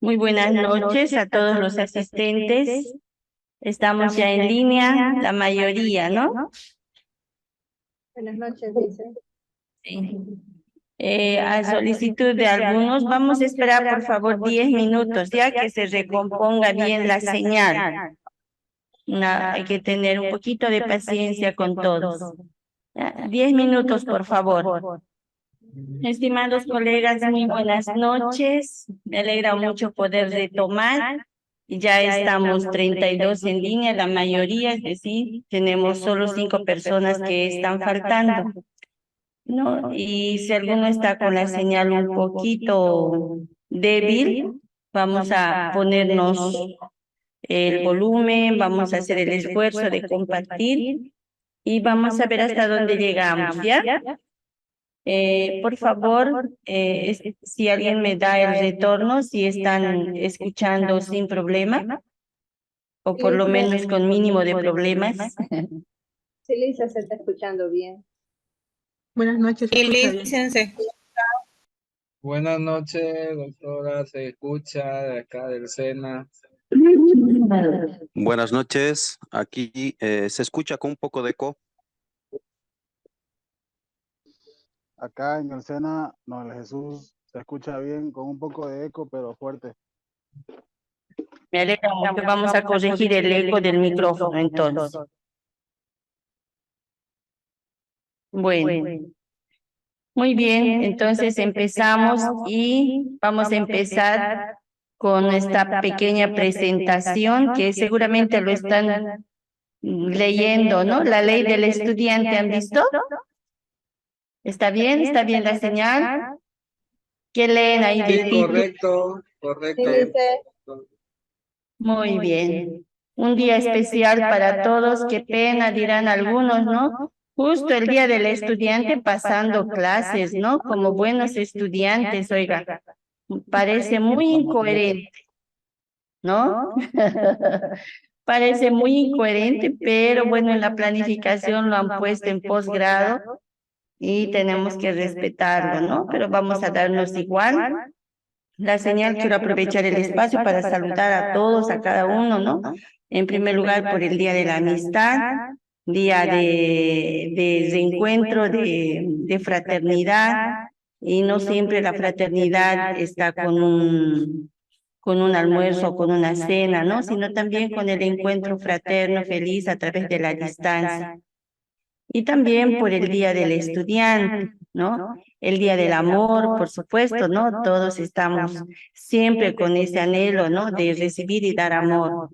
Muy buenas noches a todos los asistentes. Estamos ya en línea, la mayoría, ¿no? Buenas noches, dice. Sí. A solicitud de algunos, vamos a esperar por favor 10 minutos, ya que se recomponga bien la señal. Hay que tener un poquito de paciencia con todos. Ya, 10 minutos, por favor. Estimados colegas, muy buenas noches. Me alegra mucho poder retomar. Ya estamos 32 en línea, la mayoría, es decir, tenemos solo 5 personas que están faltando, ¿no? Y si alguno está con la señal un poquito débil, vamos a ponernos el volumen, vamos a hacer el esfuerzo de compartir y vamos a ver hasta dónde llegamos, ¿ya? Por favor, si alguien me da el retorno, si están escuchando sin problema, o por lo menos con mínimo de problemas. Sí, Lisa, se está escuchando bien. Buenas noches, ¿se Y escucha bien? licencia. Buenas noches, doctora. Se escucha de acá del SENA. Buenas noches, aquí se escucha con un poco de eco. Acá en el Sena, no, el Jesús se escucha bien, con un poco de eco, pero fuerte. Me alegra mucho, vamos a corregir el eco del micrófono entonces. Bueno, muy bien, entonces empezamos y vamos a empezar con esta pequeña presentación que seguramente lo están leyendo, ¿no? La ley del estudiante, ¿han visto? ¿Está bien? ¿Está bien la señal? ¿Qué leen ahí del Sí, título? correcto, Sí, correcto. dice. Muy bien. Un día especial para todos, qué pena, dirán algunos, ¿no? Justo el día del estudiante pasando clases, ¿no? Como buenos estudiantes, oiga, parece muy incoherente, ¿no? Parece muy incoherente, pero bueno, en la planificación lo han puesto en posgrado y tenemos que respetarlo, ¿no? Pero vamos a darnos igual. La señal, quiero aprovechar el espacio para saludar a todos, a cada uno, ¿no? En primer lugar, por el Día de la Amistad, día de reencuentro, de fraternidad, y no siempre la fraternidad está con un almuerzo o con una cena, ¿no? Sino también con el encuentro fraterno, feliz a través de la distancia. Y también por el Día del Estudiante, ¿no? El Día del Amor, por supuesto, ¿no? Todos estamos siempre con ese anhelo, ¿no? De recibir y dar amor.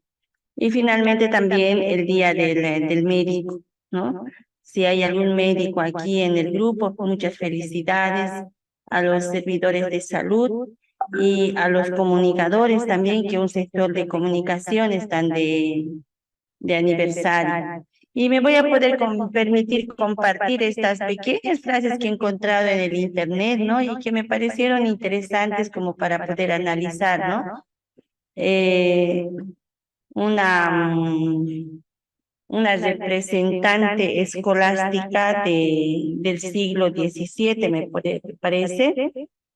Y finalmente también el Día del Médico, ¿no? Si hay algún médico aquí en el grupo, muchas felicidades a los servidores de salud y a los comunicadores también, que un sector de comunicación están de aniversario. Y me voy a poder permitir compartir estas pequeñas frases que he encontrado en el internet, ¿no? Y que me parecieron interesantes como para poder analizar, ¿no? Eh, una, mm, una representante escolástica del siglo XVII, parece,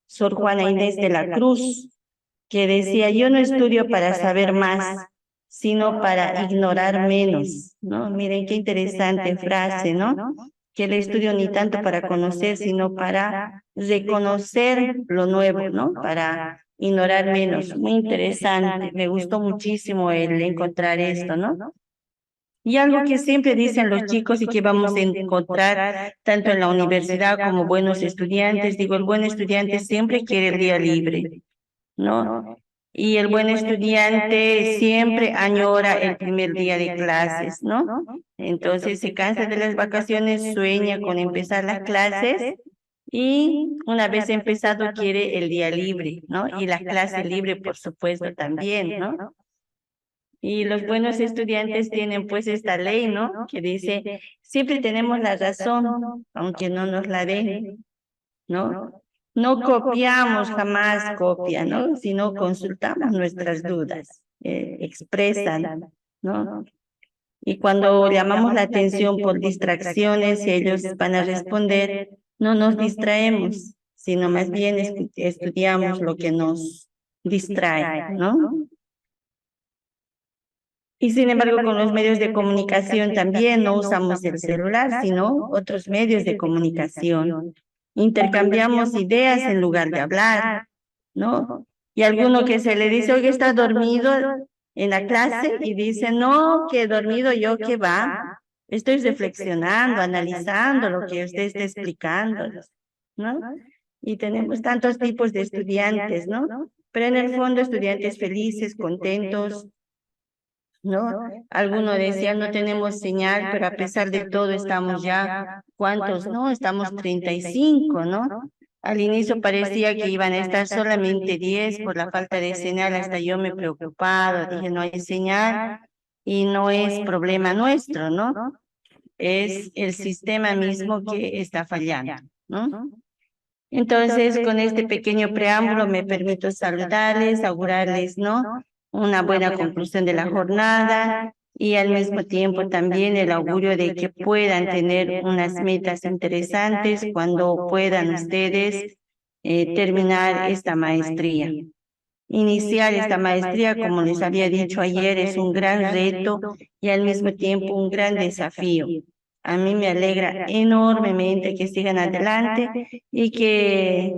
Sor Juana Inés de la Cruz, que decía: yo no estudio para saber más, sino para ignorar menos, ¿no? Miren qué interesante frase, ¿no? Que el estudio ni tanto para conocer, sino para reconocer lo nuevo, ¿no? Para ignorar menos. Muy interesante, me gustó muchísimo el encontrar esto, ¿no? Y algo que siempre dicen los chicos y que vamos a encontrar tanto en la universidad como buenos estudiantes, digo, el buen estudiante siempre quiere el día libre, ¿no? Y el buen estudiante siempre añora el primer día de clases, ¿no? Entonces se cansa de las vacaciones, sueña con empezar las clases y una vez empezado quiere el día libre, ¿no? Y la clase libre, por supuesto, también, ¿no? Y los buenos estudiantes tienen pues esta ley, ¿no? Que dice: siempre tenemos la razón, aunque no nos la den, ¿no? No copiamos, jamás copia, ¿no? Sino consultamos nuestras dudas, expresan, ¿no? Y cuando llamamos la atención por distracciones, ellos van a responder: no nos distraemos, sino más bien estudiamos lo que nos distrae, ¿no? Y sin embargo, con los medios de comunicación también no usamos el celular, sino otros medios de comunicación. Intercambiamos ideas en lugar de hablar, ¿no? Y alguno que se le dice, oye, ¿está dormido en la clase? Y dice, no, que dormido yo, que va. Estoy reflexionando, analizando lo que usted está explicando, ¿no? Y tenemos tantos tipos de estudiantes, ¿no? Pero en el fondo estudiantes felices, contentos, ¿no? Alguno decía, no tenemos señal, pero a pesar de todo estamos ya, ¿cuántos? No, estamos 35, ¿no? Al inicio parecía que iban a estar solamente 10 por la falta de señal, hasta yo me he preocupado, dije, no hay señal y no es problema nuestro, ¿no? Es el sistema mismo que está fallando, ¿no? Entonces, con este pequeño preámbulo me permito saludarles, augurarles, ¿no? Una buena conclusión de la jornada y al mismo tiempo también el augurio de que puedan tener unas metas interesantes cuando puedan ustedes terminar esta maestría. Iniciar esta maestría, como les había dicho ayer, es un gran reto y al mismo tiempo un gran desafío. A mí me alegra enormemente que sigan adelante y que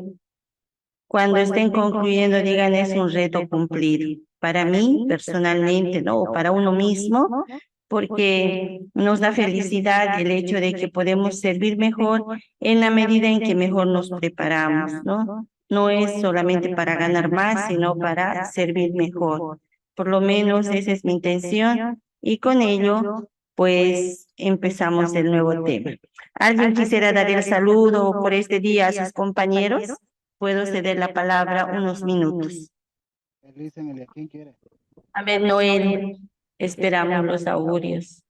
cuando estén concluyendo digan es un reto cumplido. Para mí, personalmente, ¿no? O para uno mismo, porque nos da felicidad el hecho de que podemos servir mejor en la medida en que mejor nos preparamos, ¿no? No es solamente para ganar más, sino para servir mejor. Por lo menos esa es mi intención y con ello, pues empezamos el nuevo tema. ¿Alguien quisiera dar el saludo por este día a sus compañeros? Puedo ceder la palabra unos minutos. Elisa, ¿quién quiere? A ver, Noel, esperamos los augurios.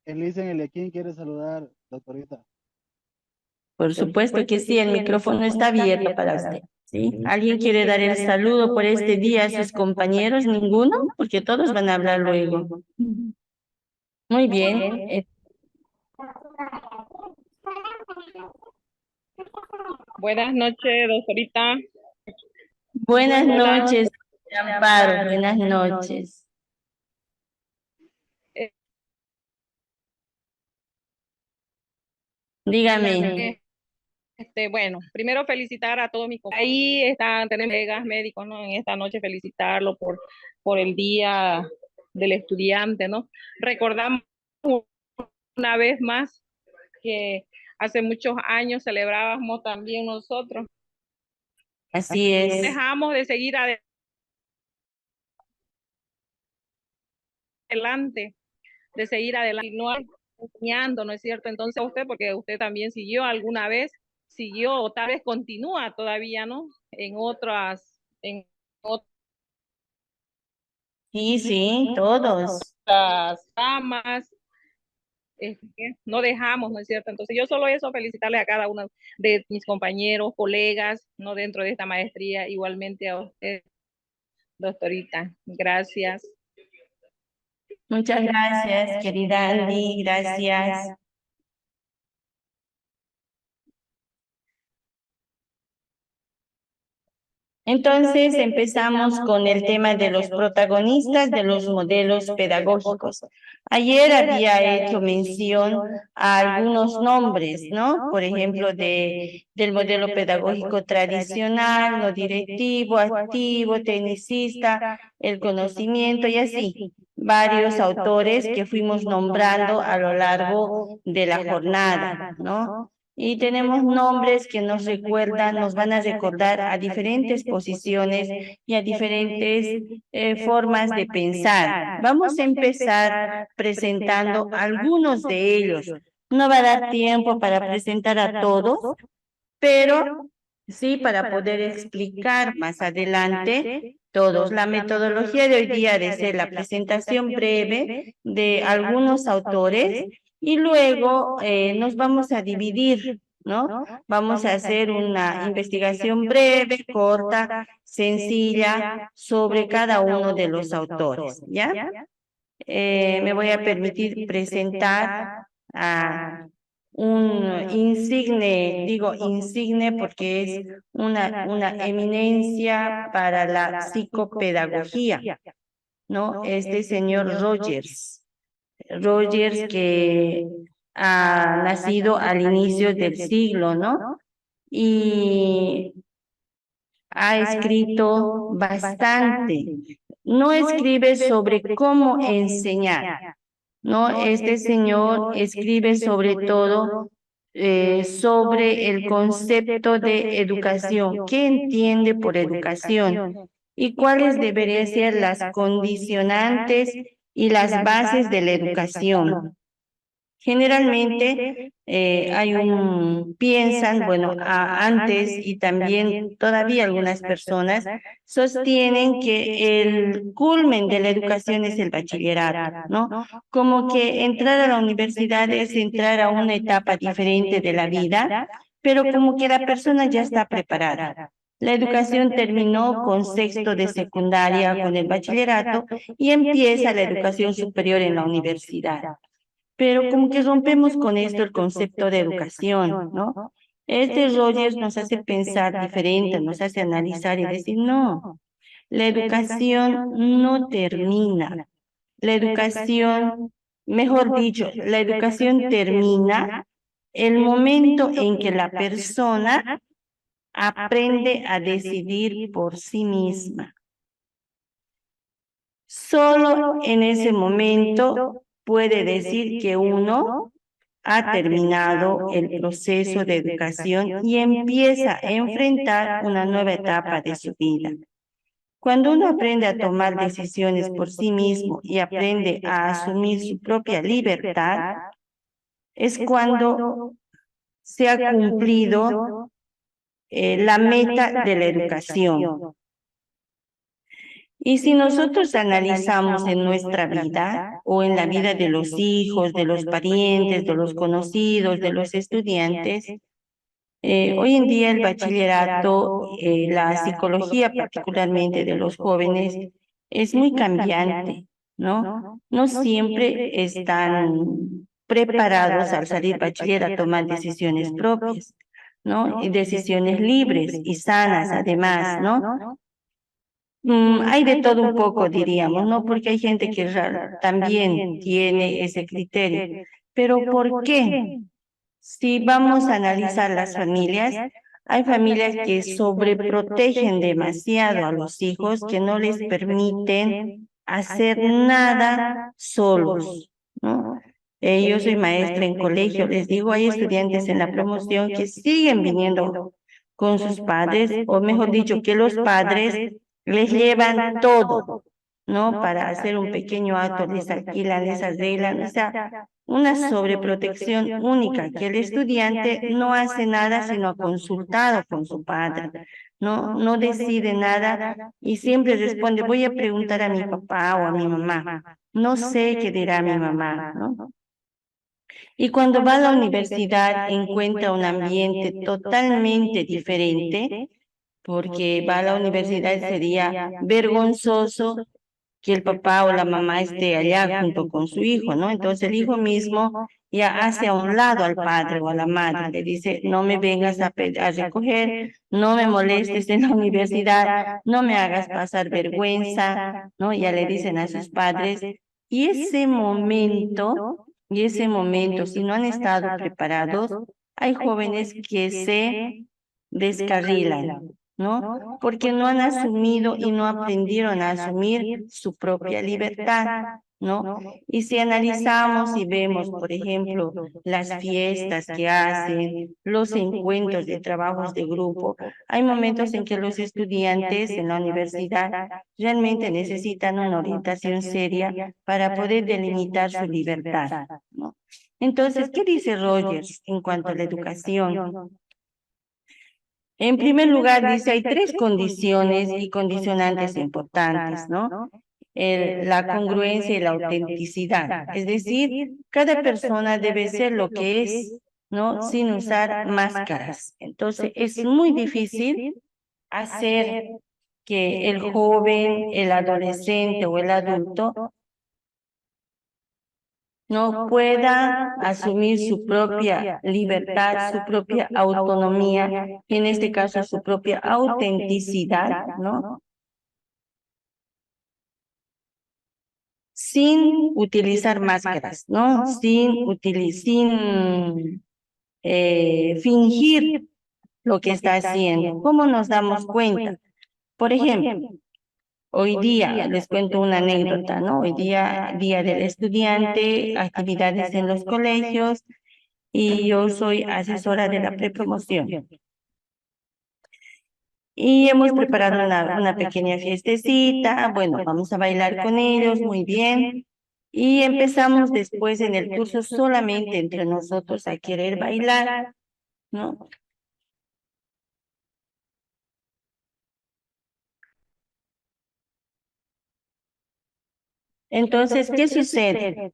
Elisa, ¿quién quiere saludar, doctorita? Por supuesto que sí, el micrófono está abierto para usted. ¿Sí? ¿Alguien quiere dar el saludo por este día a sus compañeros? ¿Ninguno? Porque todos van a hablar luego. Muy bien. Buenas noches, doctorita. Buenas noches, Amparo. Buenas noches. Dígame. Bueno, primero felicitar a todos mis compañeros. Ahí están, tenemos colegas médicos, ¿no? En esta noche felicitarlo por el Día del Estudiante, ¿no? Recordamos una vez más que hace muchos años celebrábamos también nosotros. Así es. Dejamos de seguir adelante, y no enseñando, ¿no es cierto? Entonces usted, porque usted también siguió alguna vez, siguió o tal vez continúa todavía, ¿no? En otras Sí, todos. ramas, no dejamos, ¿no es cierto? Entonces yo solo eso, felicitarle a cada uno de mis compañeros, colegas, ¿no? Dentro de esta maestría, igualmente a usted, doctorita. Gracias. Muchas gracias, querida Andy, gracias. Entonces empezamos con el tema de los protagonistas de los modelos pedagógicos. Ayer había hecho mención a algunos nombres, ¿no? Por ejemplo, del modelo pedagógico tradicional, no directivo, activo, tecnicista, el conocimiento y así. Varios autores que fuimos nombrando a lo largo de la jornada, ¿no? Y tenemos nombres que nos recuerdan, nos van a recordar a diferentes posiciones y a diferentes formas de pensar. Vamos a empezar presentando algunos de ellos. No va a dar tiempo para presentar a todos, pero sí para poder explicar más adelante todos. La metodología de hoy día de ser la presentación breve de algunos autores y luego nos vamos a dividir, ¿no? Vamos a hacer una investigación breve, corta, sencilla sobre cada uno de los autores, ¿ya? Me voy a permitir presentar a un insigne, digo insigne porque es una eminencia para la psicopedagogía, ¿no? Este señor Rogers que ha nacido al inicio del siglo, ¿no? Y ha escrito bastante. No escribe sobre cómo enseñar, ¿no? Este señor escribe sobre todo sobre el concepto de educación. ¿Qué entiende por educación? ¿Y cuáles deberían ser las condicionantes y las bases de la educación? Generalmente piensan, bueno, antes y también todavía algunas personas sostienen que el culmen de la educación es el bachillerato, ¿no? Como que entrar a la universidad es entrar a una etapa diferente de la vida, pero como que la persona ya está preparada. La educación terminó con sexto de secundaria, con el bachillerato, y empieza la educación superior en la universidad. Pero como que rompemos con esto el concepto de educación, ¿no? Este Rogers nos hace pensar diferente, nos hace analizar y decir, no, la educación no termina. La educación, mejor dicho, la educación termina el momento en que la persona aprende a decidir por sí misma. Solo en ese momento puede decir que uno ha terminado el proceso de educación y empieza a enfrentar una nueva etapa de su vida. Cuando uno aprende a tomar decisiones por sí mismo y aprende a asumir su propia libertad, es cuando se ha cumplido la meta de la educación. Y si nosotros analizamos en nuestra vida o en la vida de los hijos, de los parientes, de los conocidos, de los estudiantes, hoy en día el bachillerato, la psicología particularmente de los jóvenes, es muy cambiante, ¿no? No siempre están preparados al salir bachiller a tomar decisiones propias, ¿no? Y decisiones libres y sanas además, ¿no? Hay de todo un poco, diríamos, ¿no? Porque hay gente que también tiene ese criterio. Pero ¿por qué? Si vamos a analizar las familias, hay familias que sobreprotegen demasiado a los hijos, que no les permiten hacer nada solos, ¿no? Yo soy maestra en colegio, les digo, hay estudiantes en la promoción que siguen viniendo con sus padres, o mejor dicho, que los padres les llevan todo, ¿no? Para hacer un pequeño acto, les alquilan, les arreglan, o sea, una sobreprotección única, que el estudiante no hace nada sino ha consultado con su padre, no decide nada y siempre responde, voy a preguntar a mi papá o a mi mamá, no sé qué dirá mi mamá, ¿no? Y cuando va a la universidad encuentra un ambiente totalmente diferente, porque va a la universidad sería vergonzoso que el papá o la mamá esté allá junto con su hijo, ¿no? Entonces el hijo mismo ya hace a un lado al padre o a la madre, le dice, no me vengas a recoger, no me molestes en la universidad, no me hagas pasar vergüenza, ¿no? Ya le dicen a sus padres, y ese momento, si no han estado preparados, hay jóvenes que se descarrilan, ¿no? Porque no han asumido y no aprendieron a asumir su propia libertad, ¿no? Y si analizamos y vemos, por ejemplo, las fiestas que hacen, los encuentros de trabajos de grupo, hay momentos en que los estudiantes en la universidad realmente necesitan una orientación seria para poder delimitar su libertad, ¿no? Entonces, ¿qué dice Rogers en cuanto a la educación? En primer lugar, dice, hay tres condiciones y condicionantes importantes, ¿no? La congruencia y la autenticidad. Es decir, cada persona debe ser lo que es, ¿no? Sin usar máscaras. Entonces, es muy difícil hacer que el joven, el adolescente o el adulto no pueda asumir su propia libertad, su propia autonomía, y en este caso su propia autenticidad, ¿no? Sin utilizar máscaras, ¿no? Sin fingir lo que está haciendo. ¿Cómo nos damos cuenta? Por ejemplo, hoy día, les cuento una anécdota, ¿no? Hoy día, Día del Estudiante, actividades en los colegios, y yo soy asesora de la prepromoción. Y hemos preparado una pequeña fiestecita, bueno, vamos a bailar con ellos, muy bien. Y empezamos después en el curso solamente entre nosotros a querer bailar, ¿no? Entonces, ¿qué sucede?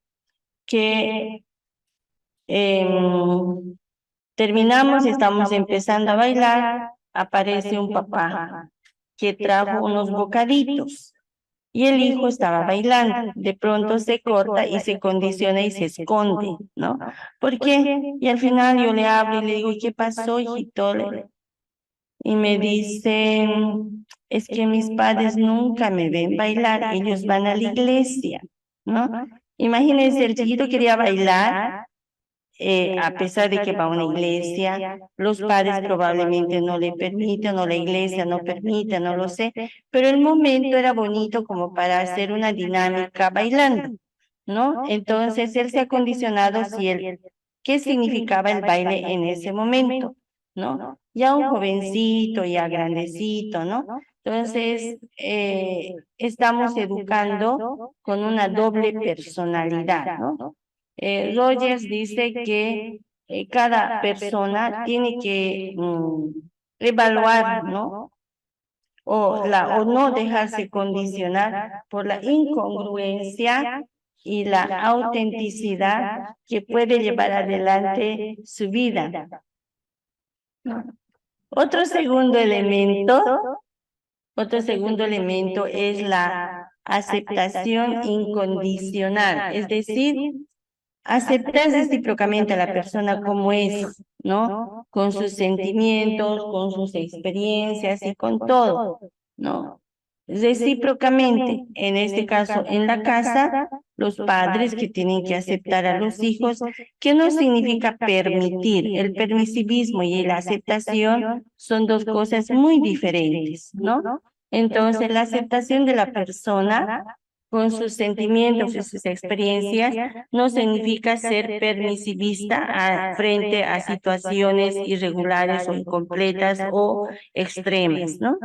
Que terminamos y estamos empezando a bailar, aparece un papá que trajo unos bocaditos y el hijo estaba bailando. De pronto se corta y se condiciona y se esconde, ¿no? ¿Por qué? Y al final yo le hablo y le digo, ¿qué pasó, hijito? Y me dicen, es que mis padres nunca me ven bailar, ellos van a la iglesia, ¿no? Imagínense, el chiquito quería bailar, a pesar de que va a una iglesia, los padres probablemente no le permiten, o la iglesia no permite, no lo sé, pero el momento era bonito como para hacer una dinámica bailando, ¿no? Entonces él se ha condicionado qué significaba el baile en ese momento, ¿no? Ya un jovencito, ya grandecito, ¿no? Entonces, estamos educando con una doble personalidad, ¿no? Rogers dice que cada persona tiene que evaluar, ¿no? O no dejarse condicionar por la incongruencia y la autenticidad que puede llevar adelante su vida. Otro segundo elemento es la aceptación incondicional, es decir, aceptar recíprocamente a la persona como es, ¿no? Con sus sentimientos, con sus experiencias y con todo, ¿no? Recíprocamente, en este caso, en la casa, los padres que tienen que aceptar a los hijos, que no significa permitir. El permisivismo y la aceptación son dos cosas muy diferentes, ¿no? Entonces, la aceptación de la persona con sus sentimientos y sus experiencias no significa ser permisivista frente a situaciones irregulares o incompletas o extremas, ¿no?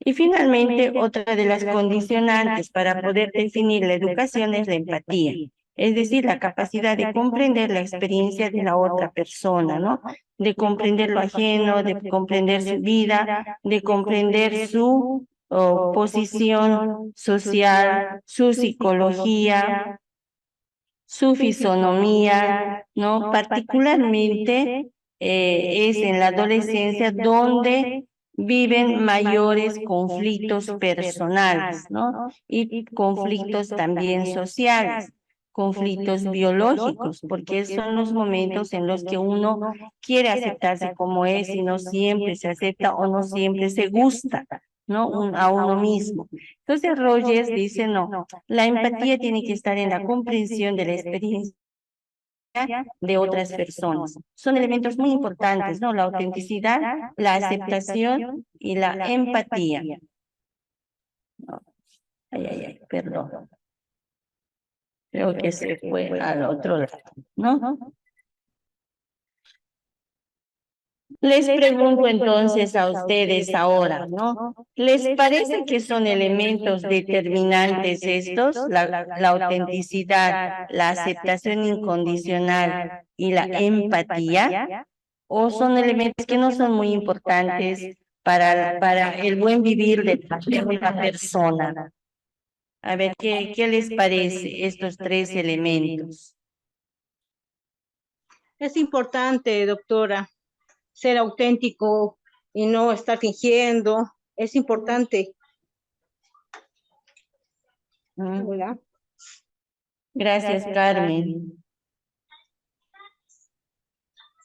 Y finalmente, otra de las condicionantes para poder definir la educación es la empatía, es decir, la capacidad de comprender la experiencia de la otra persona, ¿no? De comprender lo ajeno, de comprender su vida, de comprender su posición social, su psicología, su fisonomía, ¿no? Particularmente es en la adolescencia donde viven mayores conflictos personales, ¿no? Y conflictos también sociales, conflictos biológicos, porque son los momentos en los que uno quiere aceptarse como es y no siempre se acepta o no siempre se gusta, ¿no? A uno mismo. Entonces Rogers dice, no, la empatía tiene que estar en la comprensión de la experiencia de otras personas. Son elementos muy importantes, ¿no? La autenticidad, la aceptación y la empatía. Perdón. Creo que se fue al otro lado, ¿no? Les pregunto entonces a ustedes ahora, ¿no? ¿Les parece que son elementos determinantes estos, la autenticidad, la aceptación incondicional y la empatía? ¿O son elementos que no son muy importantes para el buen vivir de la persona? A ver, ¿qué les parece estos tres elementos? Es importante, doctora, ser auténtico y no estar fingiendo. Es importante. ¿Mm? ¿Verdad? Gracias, Carmen.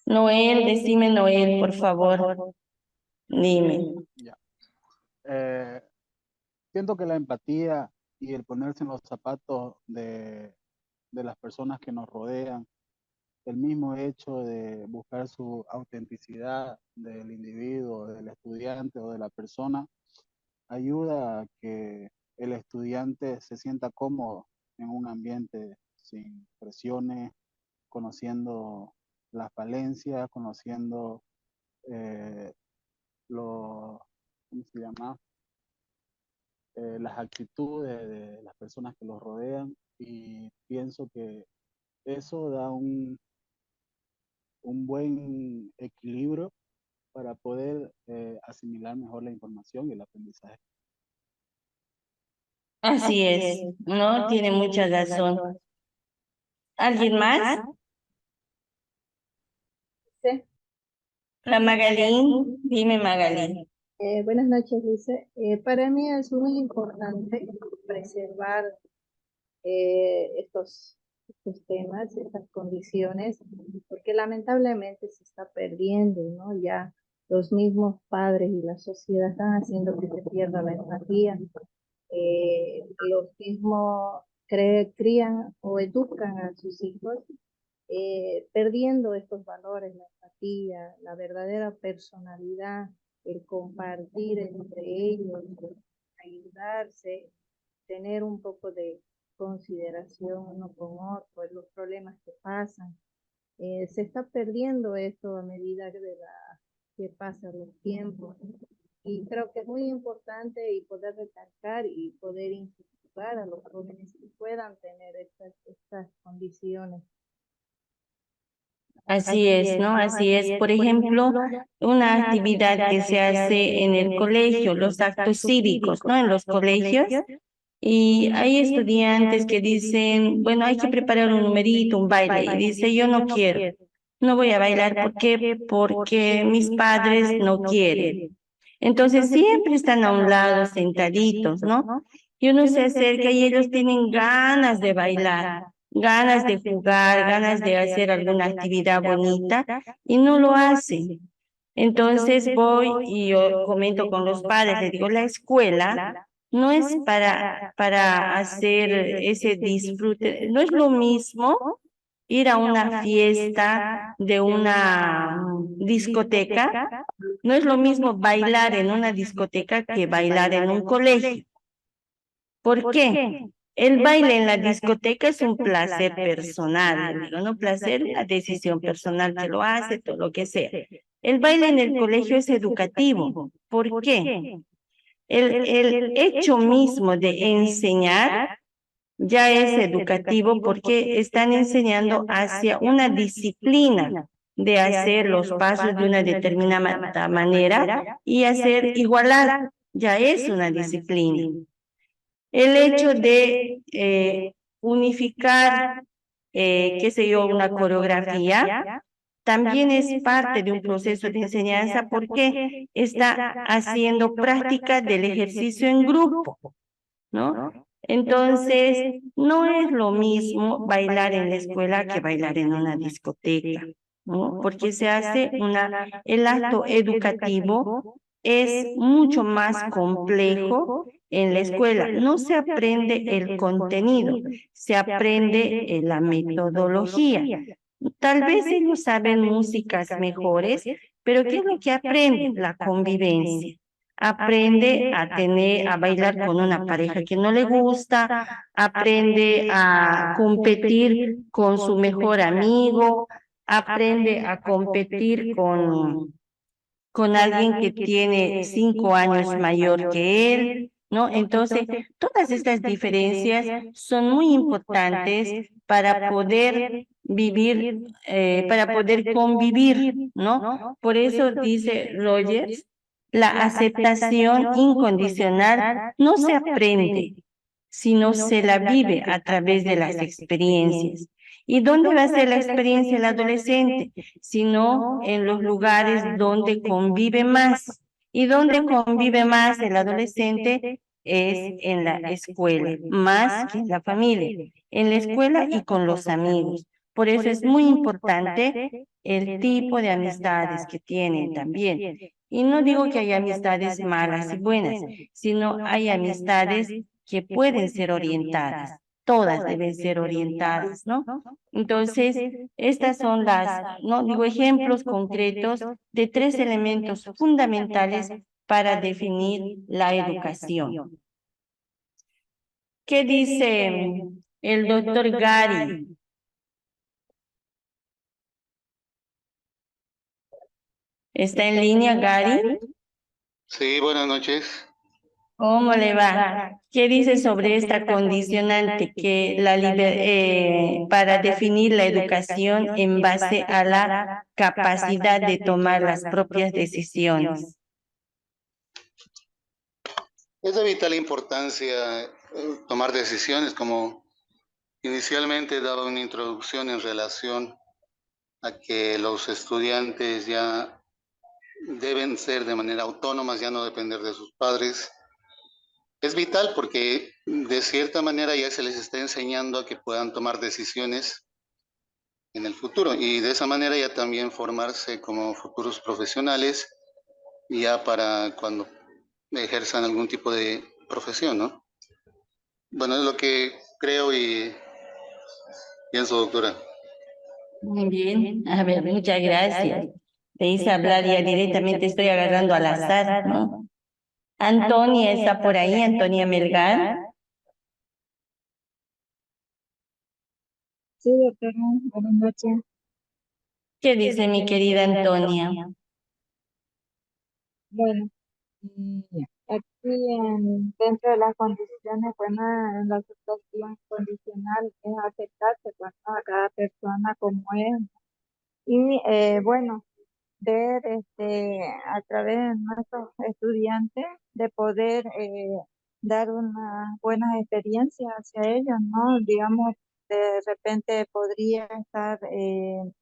Noel, decime Noel, por favor. Dime. Ya. Siento que la empatía y el ponerse en los zapatos de las personas que nos rodean, el mismo hecho de buscar su autenticidad del individuo, del estudiante o de la persona, ayuda a que el estudiante se sienta cómodo en un ambiente sin presiones, conociendo las falencias, conociendo lo, ¿cómo se llama? Las actitudes de las personas que los rodean, y pienso que eso da un buen equilibrio para poder asimilar mejor la información y el aprendizaje. Así es, ¿no? Tiene mucha razón. ¿Alguien más? Sí. La Magalín, dime Magalín. Buenas noches, Luce. Para mí es muy importante preservar estos temas, estas condiciones, porque lamentablemente se está perdiendo, ¿no? Ya los mismos padres y la sociedad están haciendo que se pierda la empatía. Los mismos crían o educan a sus hijos perdiendo estos valores, la empatía, la verdadera personalidad, el compartir entre ellos, ayudarse, tener un poco de consideración uno con otro, en los problemas que pasan. Se está perdiendo esto a medida que pasan los tiempos. Y creo que es muy importante y poder recalcar y poder incentivar a los jóvenes que puedan tener estas condiciones. Así es, ¿no? Así es. Por ejemplo, una actividad que se hace en el colegio, los actos cívicos, ¿no? En los colegios. Y hay estudiantes que dicen, bueno, hay que preparar un numerito, un baile. Y dice, yo no quiero, no voy a bailar. ¿Por qué? Porque mis padres no quieren. Entonces siempre están a un lado sentaditos, ¿no? Y uno se acerca y ellos tienen ganas de bailar, ganas de jugar, ganas de hacer alguna actividad bonita y no lo hacen. Entonces voy y yo comento con los padres, les digo, la escuela no es para hacer ese disfrute, no es lo mismo ir a una fiesta de una discoteca, no es lo mismo bailar en una discoteca que bailar en un colegio. ¿Por qué? El baile en la discoteca es un placer personal, digo, no placer, una decisión personal que lo hace, todo lo que sea. El baile en el colegio es educativo. ¿Por qué? El hecho mismo de enseñar ya es educativo porque están enseñando hacia una disciplina de hacer los pasos de una determinada manera y hacer igualar, ya es una disciplina. El hecho de unificar, qué sé yo, una coreografía, también es parte de un proceso de enseñanza porque está haciendo práctica del ejercicio en grupo, ¿no? Entonces, no es lo mismo bailar en la escuela que bailar en una discoteca, ¿no? Porque se hace el acto educativo es mucho más complejo en la escuela. No se aprende el contenido, se aprende la metodología. Tal vez ellos saben músicas mejores, pero ¿qué es lo que aprenden? La convivencia. Aprende a bailar con una pareja que no le gusta, aprende a competir con su mejor amigo, aprende a competir con alguien que tiene 5 años mayor que él, ¿no? Entonces, todas estas diferencias son muy importantes para poder vivir, para poder convivir, ¿no? Por eso dice Rogers, la aceptación incondicional no se aprende, sino se la vive a través de las experiencias. ¿Y dónde va a ser la experiencia el adolescente? Sino en los lugares donde convive más. ¿Y dónde convive más el adolescente? es en la escuela, más que en la familia, en la escuela y con los amigos. Por eso es muy importante el tipo de amistades que tienen también. Y no digo que hay amistades malas y buenas, sino hay amistades que pueden ser orientadas. Todas deben ser orientadas, ¿no? Entonces, estas son las, no digo, ejemplos concretos de tres elementos fundamentales para definir la educación. ¿Qué dice el doctor Gary? ¿Está en línea, Gary? Sí, buenas noches. ¿Cómo le va? ¿Qué dice sobre esta condicionante que para definir la educación en base a la capacidad de tomar las propias decisiones? Es de vital importancia tomar decisiones, como inicialmente daba una introducción en relación a que los estudiantes ya deben ser de manera autónoma, ya no depender de sus padres. Es vital porque de cierta manera ya se les está enseñando a que puedan tomar decisiones en el futuro y de esa manera ya también formarse como futuros profesionales ya para cuando ejerzan algún tipo de profesión, ¿no? Bueno, es lo que creo y pienso, doctora. Muy bien, a ver, muchas gracias. Te hice hablar ya directamente, estoy agarrando al azar, ¿no? Antonia está por ahí, Antonia Melgar. Sí, doctora, buenas noches. ¿Qué dice mi querida Antonia? Bueno, aquí dentro de las condiciones, bueno, en la aceptación condicional es aceptarse a cada persona como es. Y bueno, ver a través de nuestros estudiantes de poder dar unas buenas experiencias hacia ellos, ¿no? Digamos, de repente podría estar, ¿qué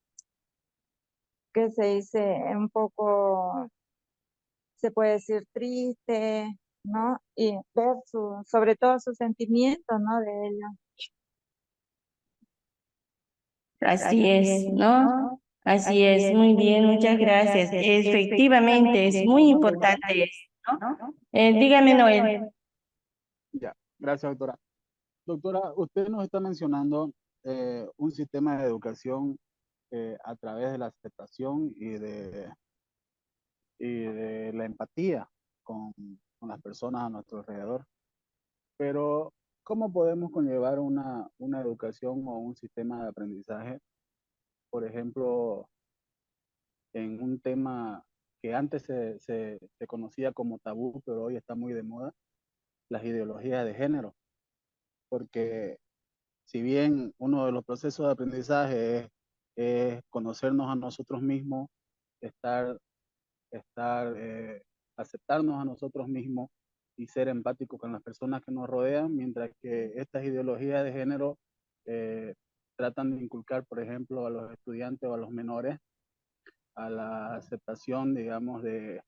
se dice? Un poco, se puede decir triste, ¿no? Y ver sobre todo sus sentimientos, ¿no? De ellos. Así es, ¿no? Así es, muy bien, muchas gracias. Efectivamente, es muy importante eso, ¿no? Dígame, Noel. Ya, gracias, doctora. Doctora, usted nos está mencionando un sistema de educación a través de la aceptación y de la empatía con las personas a nuestro alrededor. Pero, ¿cómo podemos conllevar una educación o un sistema de aprendizaje, por ejemplo, en un tema que antes se conocía como tabú, pero hoy está muy de moda, las ideologías de género? Porque si bien uno de los procesos de aprendizaje es conocernos a nosotros mismos, estar, aceptarnos a nosotros mismos y ser empáticos con las personas que nos rodean, mientras que estas ideologías de género eh, tratan de inculcar, por ejemplo, a los estudiantes o a los menores a la aceptación, digamos, de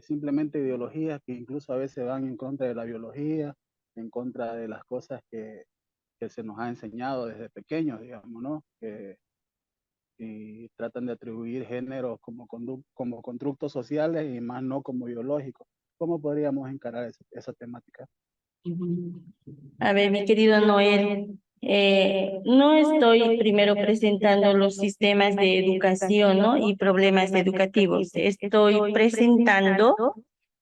simplemente ideologías que incluso a veces van en contra de la biología, en contra de las cosas que se nos ha enseñado desde pequeños, digamos, ¿no? Y tratan de atribuir géneros como constructos sociales y más no como biológicos. ¿Cómo podríamos encarar esa temática? A ver, mi querido Noel, no estoy primero presentando los sistemas de educación, ¿no? Y problemas educativos. Estoy presentando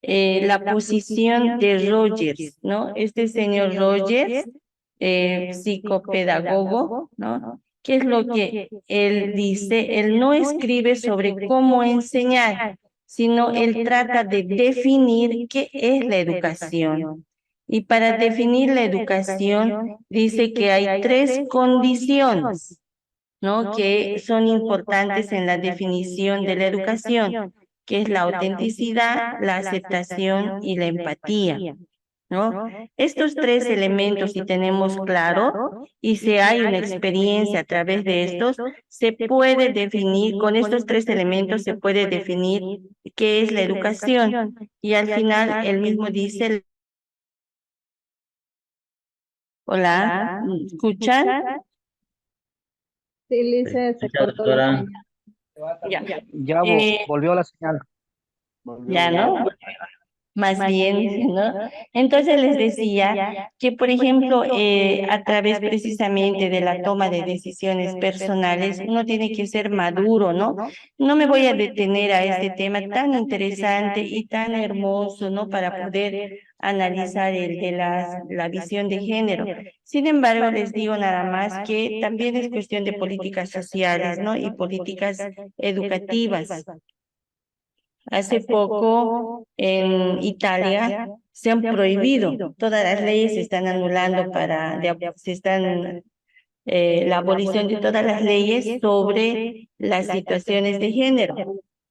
la posición de Rogers, ¿no? Este señor Rogers, psicopedagogo, ¿no? ¿Qué es lo que él dice? Él no escribe sobre cómo enseñar, sino él trata de definir qué es la educación. Y para definir la educación, dice que hay tres condiciones, ¿no? Que son importantes en la definición de la educación, que es la autenticidad, la aceptación y la empatía, ¿no? Estos tres elementos, si tenemos claro, y si hay una experiencia a través de estos, se puede definir, con estos tres elementos se puede definir qué es la educación. Y al final, él mismo dice, Hola, ¿me escuchan? Sí, Lice, se Ya, cortó la doctora. señal. Ya. Ya volvió la señal. Ya, ¿no? Más bien, ¿no? Entonces les decía que, por ejemplo, a través precisamente de la toma de decisiones personales, uno tiene que ser maduro, ¿no? No me voy a detener a este tema tan interesante y tan hermoso, ¿no? Para poder analizar el de la visión de género. Sin embargo, les digo nada más que también es cuestión de políticas sociales, ¿no? Y políticas educativas. Hace poco en Italia se han prohibido, todas las leyes se están anulando se están la abolición de todas las leyes sobre las situaciones de género,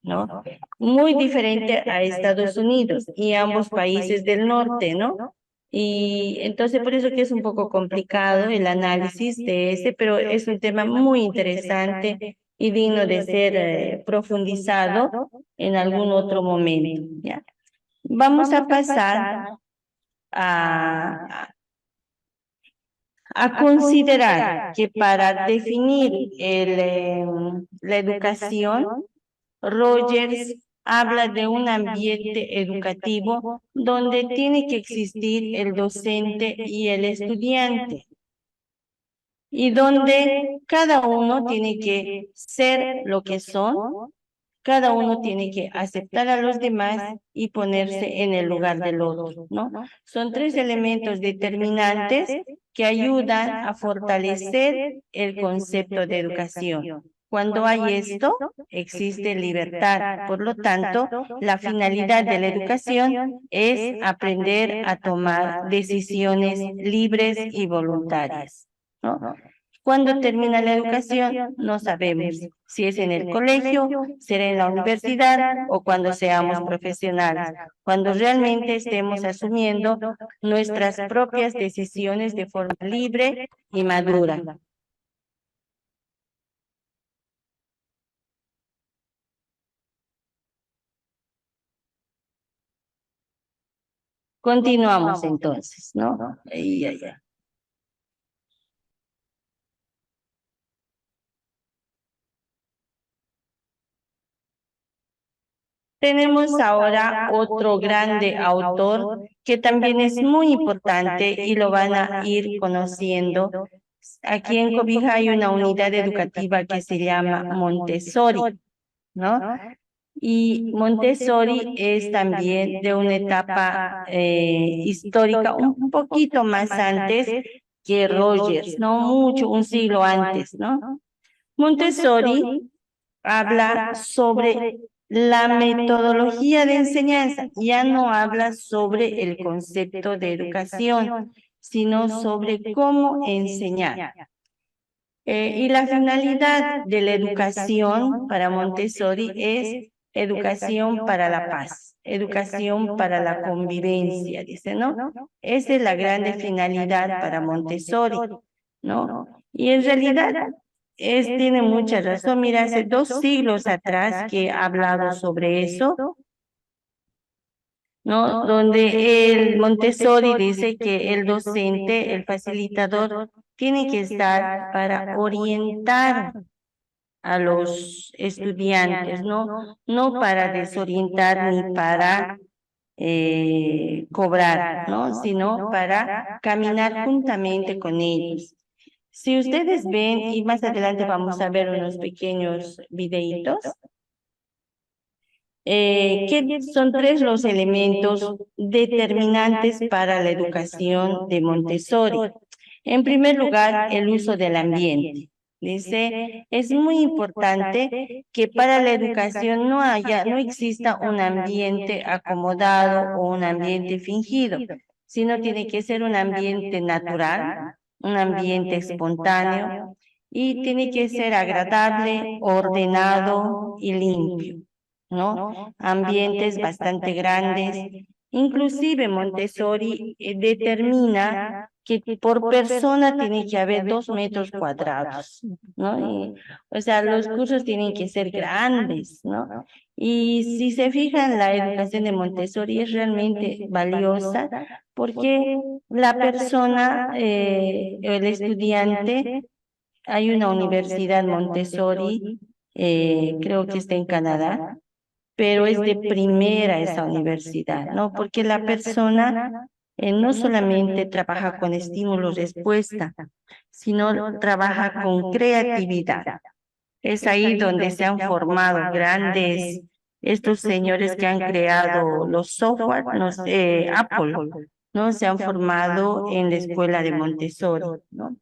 ¿no? Muy diferente a Estados Unidos y ambos países del norte, ¿no? Y entonces por eso que es un poco complicado el análisis de este, pero es un tema muy interesante y digno de ser profundizado en algún otro momento, ¿ya? Vamos a pasar a, a considerar que para definir la educación, Rogers habla de un ambiente educativo donde tiene que existir el docente y el estudiante, y donde cada uno tiene que ser lo que son, cada uno tiene que aceptar a los demás y ponerse en el lugar del otro, ¿no? Son tres elementos determinantes que ayudan a fortalecer el concepto de educación. Cuando hay esto, existe libertad. Por lo tanto, la finalidad de la educación es aprender a tomar decisiones libres y voluntarias, ¿no? Cuando termina la educación, no sabemos si es en el colegio, será en la universidad o cuando seamos profesionales, cuando realmente estemos asumiendo nuestras propias decisiones de forma libre y madura. Continuamos entonces, ¿no? Ahí, ahí, ahí. Tenemos ahora otro grande autor que también es muy importante y lo van a ir conociendo. Aquí en Cobija hay una unidad educativa que se llama Montessori, ¿no? Y Montessori es también de una etapa histórica un poquito más antes que Rogers, no mucho, un siglo antes, ¿no? Montessori habla sobre la metodología de enseñanza, ya no habla sobre el concepto de educación, sino sobre cómo enseñar. Y la finalidad de la educación para Montessori es educación para la paz, educación para la convivencia, dice, ¿no? Esa es la grande finalidad para Montessori, ¿no? Y en realidad tiene mucha razón. Mira, hace 2 siglos atrás que he hablado sobre eso, ¿no? Donde el Montessori dice que el docente, el facilitador, tiene que estar para orientar a los estudiantes, ¿no? No para desorientar ni para cobrar, ¿no? Sino para caminar juntamente con ellos. Si ustedes ven, y más adelante vamos a ver unos pequeños videitos, que son tres los elementos determinantes para la educación de Montessori. En primer lugar, el uso del ambiente. Dice, es muy importante que para la educación no exista un ambiente acomodado o un ambiente fingido, sino tiene que ser un ambiente natural, un ambiente espontáneo y tiene que ser agradable, ordenado y limpio, ¿no? Ambientes bastante grandes. Inclusive Montessori determina que por persona tiene que haber 2 metros cuadrados, ¿no? O sea, los cursos tienen que ser grandes, ¿no? Y si se fijan, la educación de Montessori es realmente valiosa porque la persona, el estudiante, hay una universidad Montessori, creo que está en Canadá, pero es de primera esa universidad, ¿no? Porque la persona no solamente trabaja con estímulo-respuesta, sino trabaja con creatividad. Es ahí donde se han formado grandes, estos señores que han creado los software, Apple, ¿no? Se han formado en la escuela de Montessori, ¿no?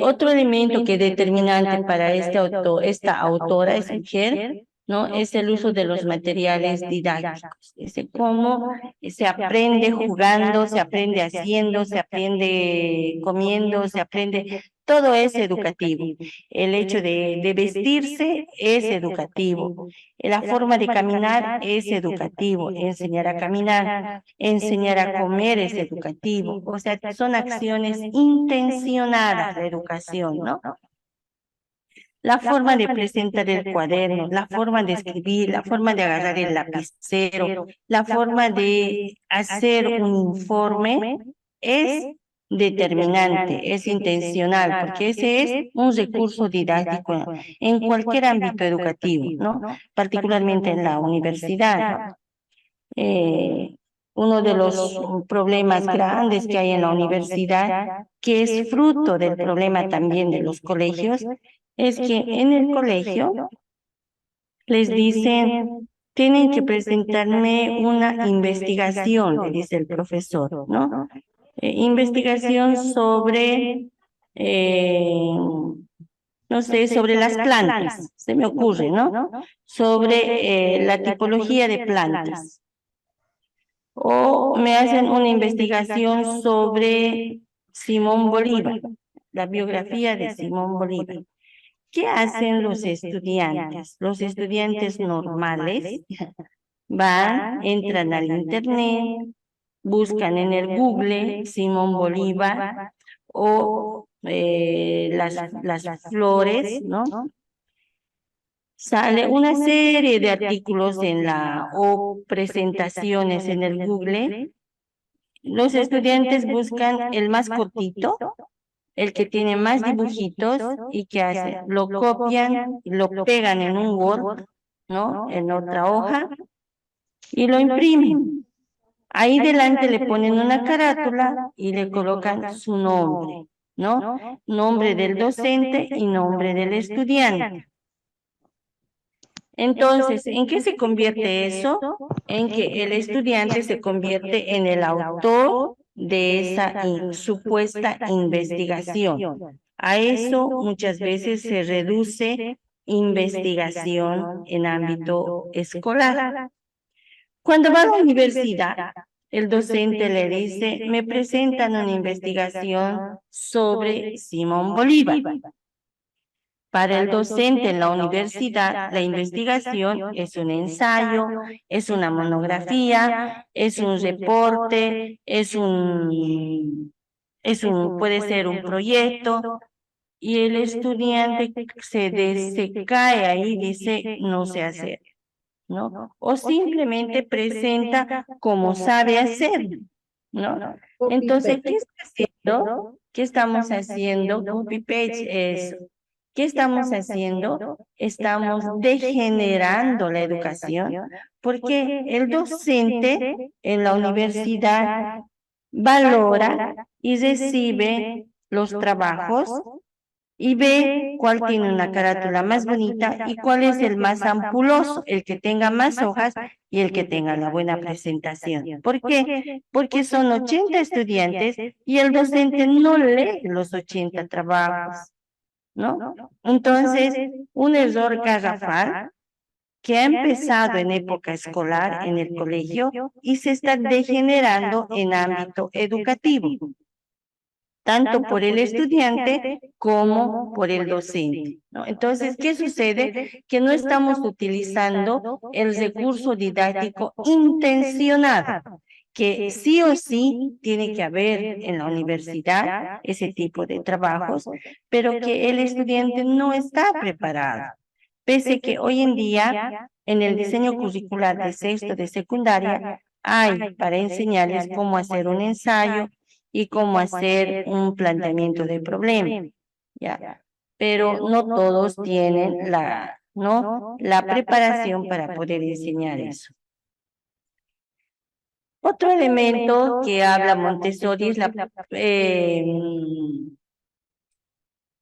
Otro elemento que es determinante para esta autora, es mujer, ¿no? Es el uso de los materiales didácticos. Es cómo se aprende jugando, se aprende haciendo, se aprende comiendo, se aprende, todo es educativo. El hecho de vestirse es educativo. La forma de caminar es educativo. Enseñar a caminar, enseñar a comer es educativo. O sea, son acciones intencionadas de educación, ¿no? La forma de presentar el cuaderno, la forma de escribir, la forma de agarrar el lapicero, la forma de hacer un informe es determinante, es intencional, porque ese es un recurso didáctico en cualquier ámbito educativo, ¿no? Particularmente en la universidad, ¿no? Uno de los problemas grandes que hay en la universidad, que es fruto del problema también de los colegios, es que en el colegio les dicen, tienen que presentarme una investigación, le dice el profesor, ¿no? Investigación sobre, no sé, sobre las plantas, se me ocurre, ¿no? Sobre la tipología de plantas. O me hacen una investigación sobre Simón Bolívar, la biografía de Simón Bolívar. ¿Qué hacen los estudiantes? Los estudiantes normales van, entran al internet, buscan en el Google Simón Bolívar o las flores, ¿no? Sale una serie de artículos o presentaciones en el Google. Los estudiantes buscan el más cortito, el que tiene más dibujitos, y ¿qué hacen? Lo copian, lo pegan en un Word, ¿no? En otra hoja, y lo imprimen. Ahí delante le ponen una carátula y le colocan su nombre, ¿no? Nombre del docente y nombre del estudiante. Entonces, ¿en qué se convierte eso? En que el estudiante se convierte en el autor de esa supuesta investigación. A eso muchas veces se reduce investigación en ámbito escolar. Cuando va a la universidad, el docente le dice, me presentan una investigación sobre Simón Bolívar. Para el docente en la universidad, la investigación es un ensayo, es una monografía, es un reporte, puede ser un proyecto, y el estudiante se cae ahí y dice, no sé hacer, ¿no? O simplemente presenta como sabe hacer, ¿no? Entonces, ¿qué está haciendo? ¿Qué estamos haciendo? Copy-paste es... ¿Qué estamos haciendo? Estamos degenerando la educación porque el docente en la universidad valora y recibe los trabajos y ve cuál tiene una carátula más bonita y cuál es el más ampuloso, el que tenga más hojas y el que tenga la buena presentación. ¿Por qué? Porque son 80 estudiantes y el docente no lee los 80 trabajos, ¿no? Entonces, un error garrafal que ha empezado en época escolar en el colegio y se está degenerando en ámbito educativo, tanto por el estudiante como por el docente, ¿no? Entonces, ¿qué sucede? Que no estamos utilizando el recurso didáctico intencionado. que sí o sí tiene que haber en la universidad ese tipo de trabajos, pero que el estudiante no está preparado. Pese que hoy en día, en el diseño curricular de sexto de secundaria, hay para enseñarles cómo hacer un ensayo y cómo hacer un planteamiento de problema, ¿ya? Pero no todos tienen la preparación para poder enseñar eso. Otro elemento que habla Montessori es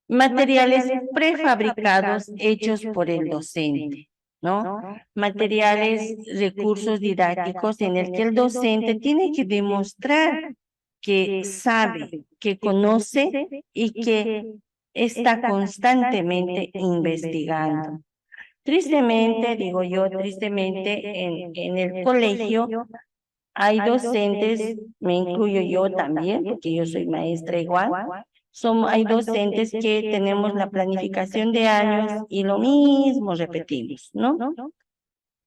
materiales prefabricados hechos por el docente, ¿no? Materiales, recursos didácticos en el que el docente tiene que demostrar que sabe, que conoce y que está constantemente investigando. Tristemente, digo yo, tristemente, en el colegio hay docentes, me incluyo yo también, porque yo soy maestra igual, hay docentes que tenemos la planificación de años y lo mismo repetimos, ¿no?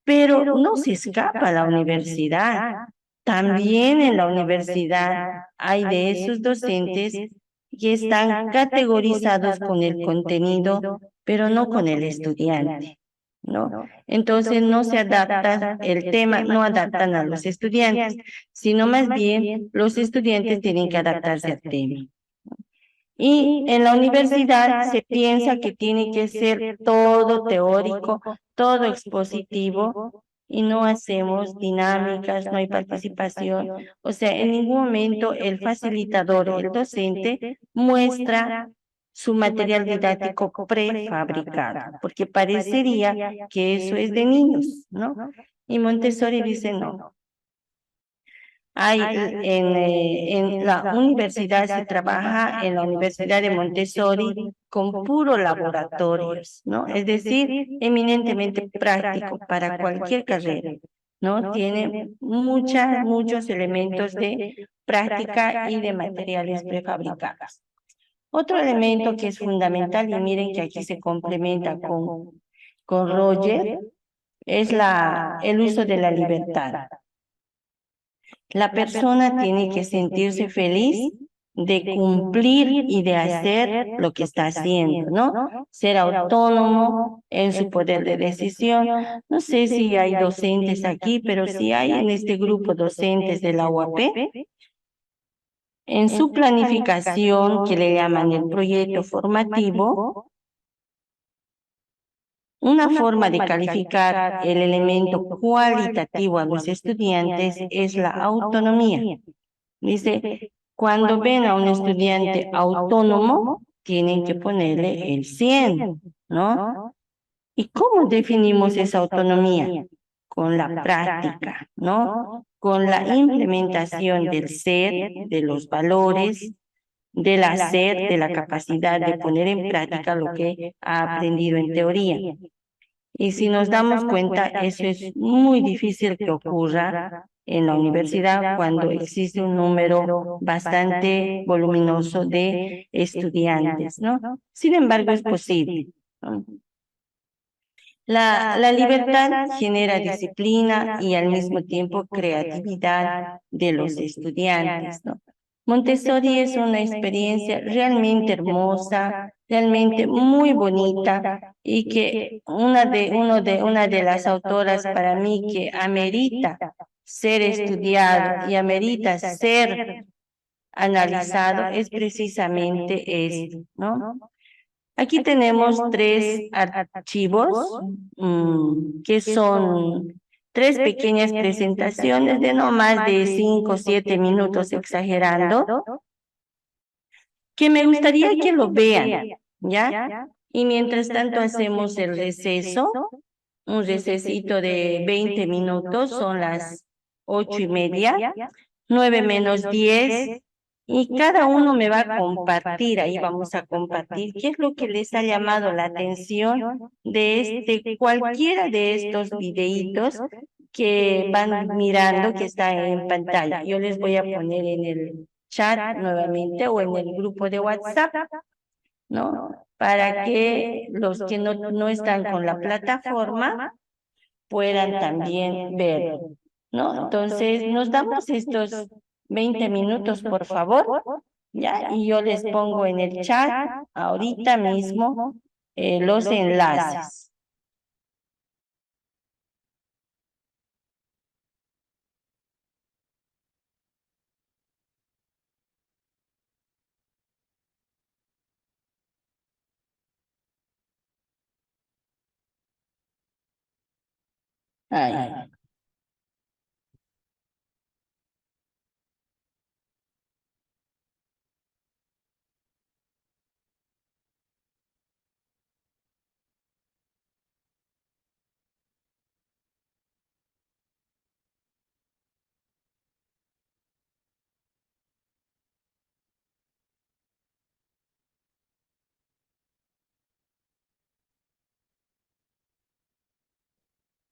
Pero no se escapa la universidad. También en la universidad hay de esos docentes que están categorizados con el contenido, pero no con el estudiante, ¿no? Entonces no se adapta el tema, no adaptan a los estudiantes, sino más bien los estudiantes tienen que adaptarse al tema. Y en la universidad se piensa que tiene que ser todo teórico, todo expositivo, y no hacemos dinámicas, no hay participación. O sea, en ningún momento el facilitador, el docente, muestra su material didáctico prefabricado, porque parecería que eso es de niños, ¿no? Y Montessori dice no. En la universidad se trabaja, en la Universidad de Montessori, con puros laboratorios, ¿no? Es decir, eminentemente práctico para cualquier carrera, ¿no? Tiene muchos elementos de práctica y de materiales prefabricados. Otro elemento que es fundamental, y miren que aquí se complementa con Roger, es el uso de la libertad. La persona tiene que sentirse feliz de cumplir y de hacer lo que está haciendo, ¿no? Ser autónomo en su poder de decisión. No sé si hay docentes aquí, pero si hay en este grupo docentes de la UAP, en su planificación, que le llaman el proyecto formativo, una forma de calificar el elemento cualitativo a los estudiantes es la autonomía. Dice, cuando ven a un estudiante autónomo, tienen que ponerle el 100, ¿no? ¿Y cómo definimos esa autonomía? Con la práctica, ¿no? Con la implementación del ser, de los valores, del hacer, de la capacidad de poner en práctica lo que ha aprendido en teoría. Y si nos damos cuenta, eso es muy difícil que ocurra en la universidad cuando existe un número bastante voluminoso de estudiantes, ¿no? Sin embargo, es posible, ¿no? La libertad genera disciplina y al mismo tiempo creatividad de los estudiantes, ¿no? Montessori es una experiencia realmente hermosa, realmente muy bonita y que una de las autoras para mí que amerita ser estudiado y amerita ser analizado es precisamente esto, ¿no? Aquí tenemos 3 archivos que son 3 pequeñas presentaciones de no más de 5 o 7 minutos exagerando, que me gustaría que lo vean, ¿ya? Y mientras tanto hacemos el receso, un recesito de 20 minutos, son las 8:30, 9 menos 10. Y cada uno me va a compartir, ahí vamos a compartir qué es lo que les ha llamado la atención de cualquiera de estos videitos que van mirando que está en pantalla. Yo les voy a poner en el chat nuevamente o en el grupo de WhatsApp, ¿no? Para que los que no están con la plataforma puedan también ver. ¿no? Entonces, nos damos estos 20 minutos, por favor, ¿ya? Y yo les pongo en el chat ahorita mismo los enlaces. Ahí.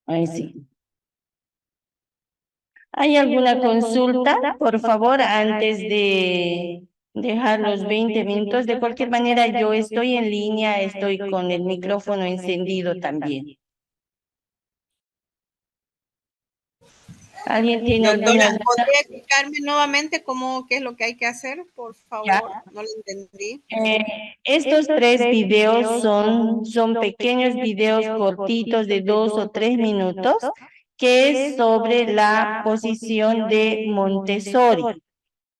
Ahí sí. ¿Hay alguna consulta, por favor, antes de dejar los 20 minutos? De cualquier manera, yo estoy en línea, estoy con el micrófono encendido también. ¿Alguien tiene alguna Doctora, duda? ¿podría explicarme nuevamente qué es lo que hay que hacer? Por favor, no lo entendí. Estos 3 videos son pequeños videos cortitos de 2 o 3 minutos, que es sobre la posición de Montessori,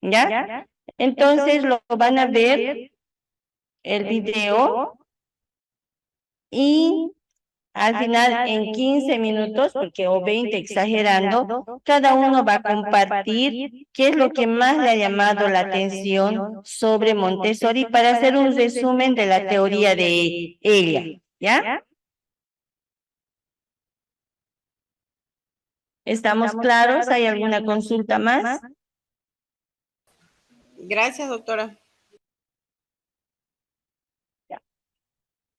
¿ya? Entonces lo van a ver el video y al final en 15 minutos, porque o 20 exagerando, cada uno va a compartir qué es lo que más le ha llamado la atención sobre Montessori para hacer un resumen de la teoría de ella, ¿ya? ¿Estamos claros? ¿Hay alguna consulta más? Gracias, doctora.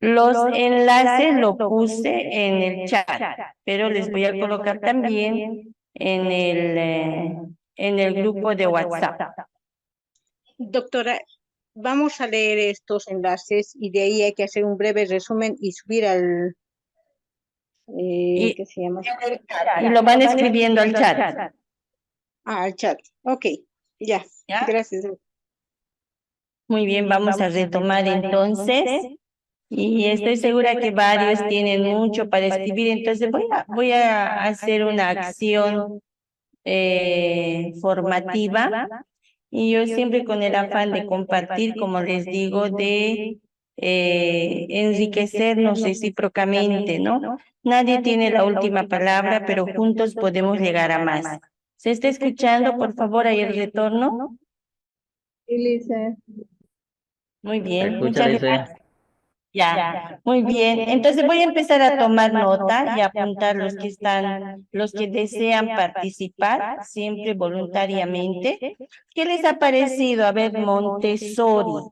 Los enlaces lo puse en el chat, pero les voy a colocar también en el grupo de WhatsApp. Doctora, vamos a leer estos enlaces y de ahí hay que hacer un breve resumen y subir al, ¿qué se llama? Y lo van escribiendo al chat. Ah, al chat. Ok, ya. Gracias. Muy bien, vamos a retomar entonces. Y estoy segura que varios tienen mucho para escribir, entonces voy a hacer una acción formativa. Y yo siempre con el afán de compartir, como les digo, de enriquecernos recíprocamente, ¿no? Nadie tiene la última palabra, pero juntos podemos llegar a más. ¿Se está escuchando, por favor, ahí el retorno? Sí, Lice. Muy Se bien, escucha, muchas Lice. gracias. Ya, muy bien. Entonces voy a empezar a tomar nota y a apuntar los que desean participar, siempre voluntariamente. ¿Qué les ha parecido? A ver, Montessori.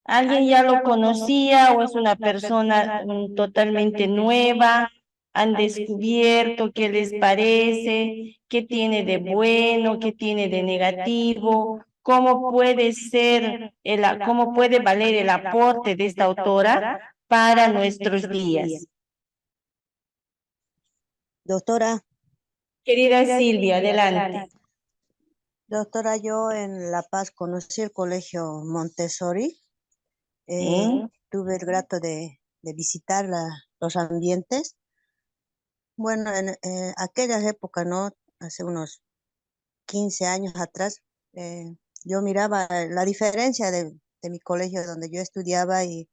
¿Alguien ya lo conocía o es una persona totalmente nueva? ¿Han descubierto qué les parece? ¿Qué tiene de bueno? ¿Qué tiene de negativo? ¿Cómo puede ser, cómo puede valer el aporte de esta autora para nuestros días? Doctora, Querida Silvia, adelante. doctora, yo en La Paz conocí el colegio Montessori. Tuve el grato de visitar los ambientes. Bueno, en aquellas épocas, ¿no? Hace unos 15 años atrás, yo miraba la diferencia de mi colegio donde yo estudiaba y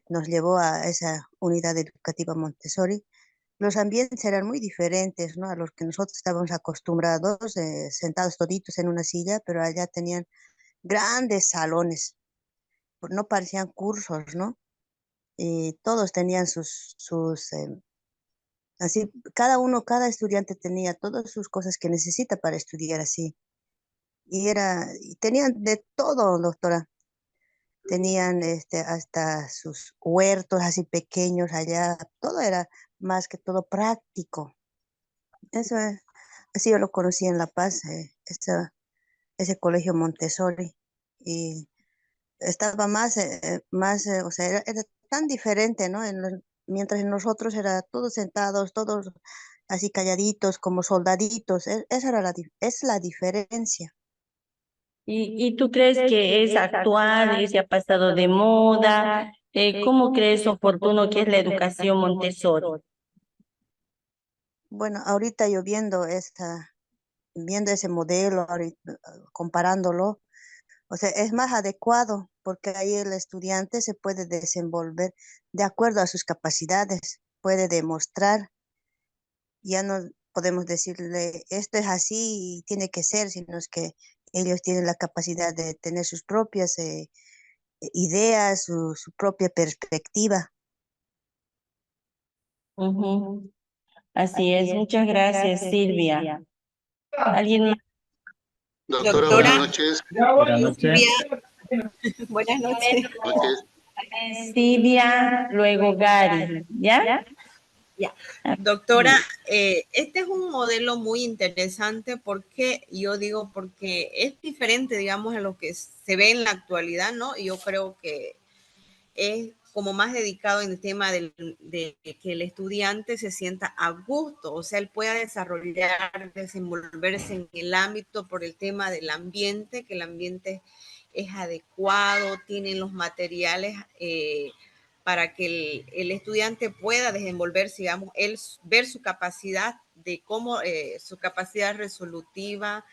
nos llevó a esa unidad educativa Montessori. Los ambientes eran muy diferentes, ¿no? A los que nosotros estábamos acostumbrados, sentados toditos en una silla, pero allá tenían grandes salones, no parecían cursos, ¿no? Y todos tenían así, cada estudiante tenía todas sus cosas que necesita para estudiar así. Y tenían de todo, doctora. Tenían hasta sus huertos así pequeños allá, todo era más que todo práctico. Eso es, así yo lo conocí en La Paz, ese colegio Montessori. Y estaba o sea, era tan diferente, ¿no? Mientras nosotros era todos sentados, todos así calladitos, como soldaditos. Esa era es la diferencia. ¿Y tú crees que es actual, se ha pasado de moda? ¿Cómo crees oportuno que es la educación Montessori? Bueno, ahorita yo viendo ese modelo, comparándolo, o sea, es más adecuado porque ahí el estudiante se puede desenvolver de acuerdo a sus capacidades, puede demostrar, ya no podemos decirle esto es así y tiene que ser, sino es que ellos tienen la capacidad de tener sus propias ideas, su propia perspectiva. Ujú. Así es, muchas gracias, Silvia. ¿Alguien más? Doctora, Doctora buenas noches. Buenas noches. Silvia, buenas noches. Noches. Silvia, luego Gary, ¿ya? Ya. Ah, Doctora, este es un modelo muy interesante porque yo digo porque es diferente, digamos, a lo que se ve en la actualidad, ¿no? Y yo creo que es como más dedicado en el tema de que el estudiante se sienta a gusto, o sea, él pueda desarrollar, desenvolverse en el ámbito por el tema del ambiente, que el ambiente es adecuado, tienen los materiales para que el estudiante pueda desenvolverse, digamos, él ver su capacidad de cómo, su capacidad resolutiva,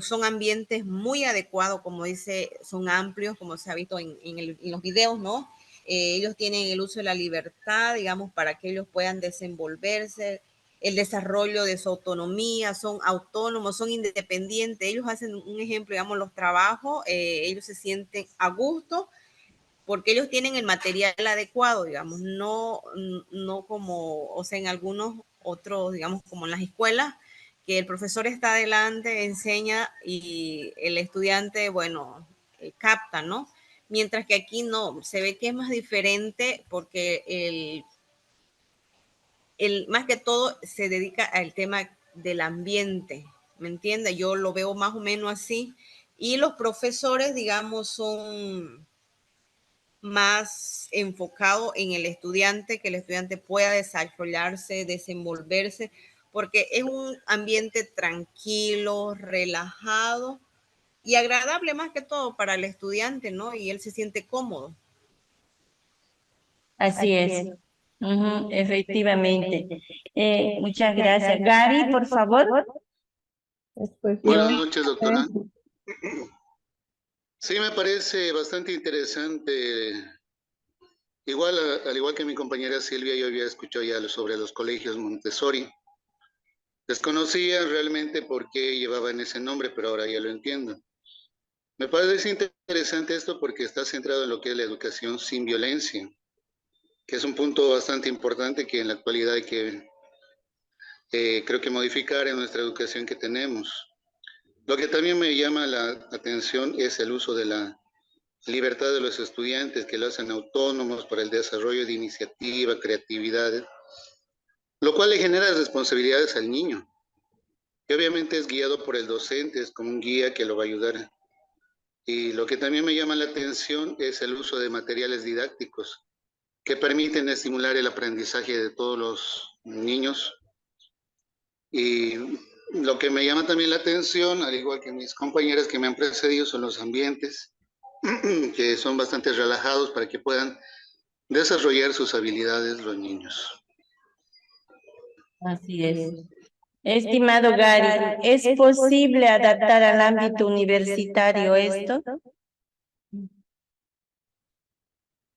son ambientes muy adecuados, como dice, son amplios, como se ha visto en los videos, ¿no? Ellos tienen el uso de la libertad, digamos, para que ellos puedan desenvolverse, el desarrollo de su autonomía, son autónomos, son independientes, ellos hacen un ejemplo, digamos, los trabajos, ellos se sienten a gusto porque ellos tienen el material adecuado, digamos, no como, o sea, en algunos otros, digamos, como en las escuelas, que el profesor está adelante, enseña y el estudiante, bueno, capta, ¿no? Mientras que aquí no, se ve que es más diferente porque más que todo se dedica al tema del ambiente, ¿me entiende? Yo lo veo más o menos así. Y los profesores, digamos, son más enfocado en el estudiante, que el estudiante pueda desarrollarse, desenvolverse, porque es un ambiente tranquilo, relajado y agradable más que todo para el estudiante, ¿no? Y él se siente cómodo. así es. Ujú, efectivamente. Muchas gracias. Gary, por favor. Después Buenas yo, noches, doctora. Sí, me parece bastante interesante. Igual, al igual que mi compañera Silvia, yo había escuchado ya sobre los colegios Montessori. Desconocía realmente por qué llevaban ese nombre, pero ahora ya lo entiendo. Me parece interesante esto porque está centrado en lo que es la educación sin violencia, que es un punto bastante importante que en la actualidad hay que, creo que modificar en nuestra educación que tenemos. Lo que también me llama la atención es el uso de la libertad de los estudiantes, que lo hacen autónomos para el desarrollo de iniciativa, creatividad, lo cual le genera responsabilidades al niño, que obviamente es guiado por el docente, es como un guía que lo va a ayudar. Y lo que también me llama la atención es el uso de materiales didácticos que permiten estimular el aprendizaje de todos los niños. Y lo que me llama también la atención, al igual que mis compañeras que me han precedido, son los ambientes, que son bastante relajados para que puedan desarrollar sus habilidades los niños. Así es. Estimado Gary, ¿es posible adaptar al ámbito universitario esto?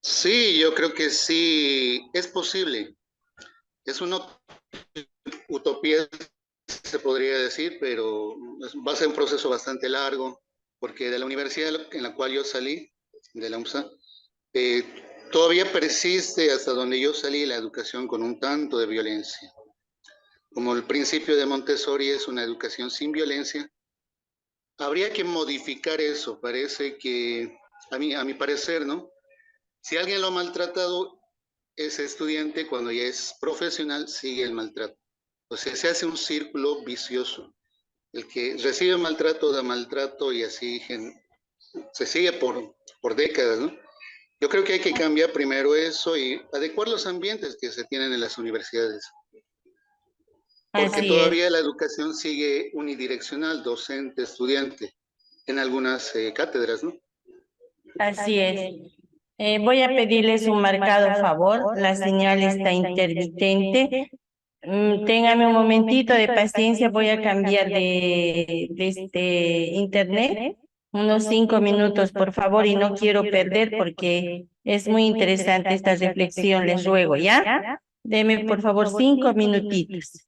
Sí, yo creo que sí, es posible. Es una utopía, se podría decir, pero va a ser un proceso bastante largo, porque de la universidad en la cual yo salí, de la UMSA, todavía persiste hasta donde yo salí la educación con un tanto de violencia. Como el principio de Montessori es una educación sin violencia, habría que modificar eso. Parece que, a mi parecer, ¿no? Si alguien lo ha maltratado, ese estudiante cuando ya es profesional sigue el maltrato. O sea, se hace un círculo vicioso. El que recibe maltrato da maltrato y así se sigue por décadas, ¿no? Yo creo que hay que cambiar primero eso y adecuar los ambientes que se tienen en las universidades. porque Así todavía la educación sigue unidireccional, docente-estudiante, en algunas cátedras, ¿no? Así es. Voy a pedirles un marcado favor. La señal está intermitente. Téngame un momentito de paciencia. Voy a cambiar de internet. Unos 5 minutos, por favor, y no quiero perder porque es muy interesante esta reflexión. Les ruego, ¿ya? Deme, por favor, 5 minutitos.